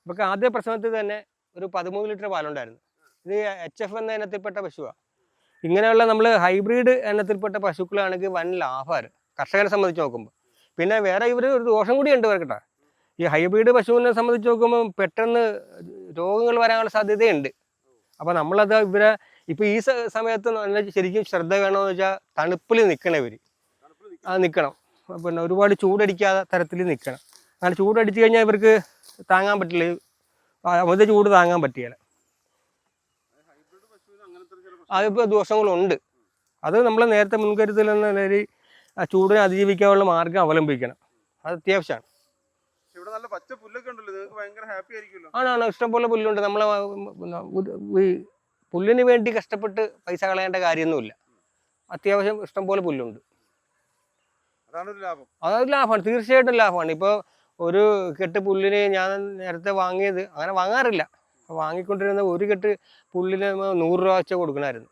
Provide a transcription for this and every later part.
ഇവർക്ക് ആദ്യ പ്രസവത്തിൽ തന്നെ ഒരു 13 ലിറ്റർ പാലുണ്ടായിരുന്നു. ഇത് HF എന്ന ഇനത്തിൽപ്പെട്ട പശുവാണ്. ഇങ്ങനെയുള്ള നമ്മൾ ഹൈബ്രിഡ് ഇനത്തിൽപ്പെട്ട പശുക്കളാണെങ്കിൽ വൻ ലാഭമാണ് കർഷകനെ സംബന്ധിച്ച് നോക്കുമ്പോൾ. പിന്നെ വേറെ ഒരു ദോഷം കൂടി ഉണ്ട് ഇവർക്കട്ടെ. ഈ ഹൈബ്രിഡ് പശുവിനെ സംബന്ധിച്ച് നോക്കുമ്പോൾ പെട്ടെന്ന് രോഗങ്ങൾ വരാനുള്ള സാധ്യതയുണ്ട്. അപ്പോൾ നമ്മളത് ഇവരെ ഇപ്പോൾ ഈ സമയത്ത് നല്ല ശരിക്കും ശ്രദ്ധ വേണമെന്ന് വെച്ചാൽ തണുപ്പിൽ നിൽക്കണം ഇവർ. നിൽക്കണം. പിന്നെ ഒരുപാട് ചൂടടിക്കാതെ തരത്തിൽ നിൽക്കണം. അങ്ങനെ ചൂടടിച്ച് കഴിഞ്ഞാൽ ഇവർക്ക് താങ്ങാൻ പറ്റില്ല, അമിത ചൂട് താങ്ങാൻ പറ്റുകയില്ല. അതിപ്പോൾ ദോഷങ്ങളുണ്ട്. അത് നമ്മൾ നേരത്തെ മുൻകരുതൽ എന്ന നിലയിൽ ആ ചൂടിനെ അതിജീവിക്കാനുള്ള മാർഗം അവലംബിക്കണം. അത് അത്യാവശ്യമാണ്. ആണാണ്, ഇഷ്ടംപോലെ പുല്ലുണ്ട്. നമ്മളെ പുല്ലിന് വേണ്ടി കഷ്ടപ്പെട്ട് പൈസ കളയേണ്ട കാര്യമൊന്നുമില്ല. അത്യാവശ്യം ഇഷ്ടംപോലെ പുല്ലുണ്ട്. അതൊരു ലാഭമാണ്, തീർച്ചയായിട്ടും ലാഭമാണ്. ഇപ്പോൾ ഒരു കെട്ട് പുല്ലിന് ഞാൻ നേരത്തെ വാങ്ങിയത്, അങ്ങനെ വാങ്ങാറില്ല, വാങ്ങിക്കൊണ്ടിരുന്ന ഒരു കെട്ട് പുല്ലിന് 100 രൂപ വെച്ച് കൊടുക്കണമായിരുന്നു.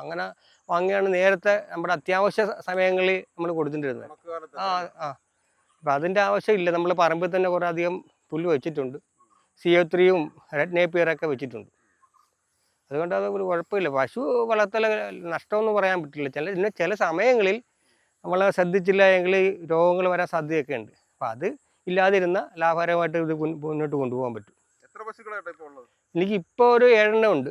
അങ്ങനെ വാങ്ങിയാണ് നേരത്തെ നമ്മുടെ അത്യാവശ്യ സമയങ്ങളിൽ നമ്മൾ കൊടുത്തിട്ടിരുന്നത്. അപ്പം അതിൻ്റെ ആവശ്യമില്ല. നമ്മൾ പറമ്പിൽ തന്നെ കുറേ അധികം പുല്ല് വെച്ചിട്ടുണ്ട്. CO3യും റെഡ് നേപ്പിയറൊക്കെ വെച്ചിട്ടുണ്ട്. അതുകൊണ്ട് അത് ഒരു കുഴപ്പമില്ല. പശു വളർത്തൽ നഷ്ടമൊന്നും പറയാൻ പറ്റില്ല. ചില സമയങ്ങളിൽ നമ്മൾ ശ്രദ്ധിച്ചില്ല എങ്കിൽ രോഗങ്ങൾ വരാൻ സാധ്യതയൊക്കെ ഉണ്ട്. അപ്പം അത് ഇല്ലാതിരുന്ന ലാഭകരമായിട്ട് ഇത് മുന്നോട്ട് കൊണ്ടുപോകാൻ പറ്റും. എനിക്കിപ്പോൾ ഒരു 7 എണ്ണം ഉണ്ട്.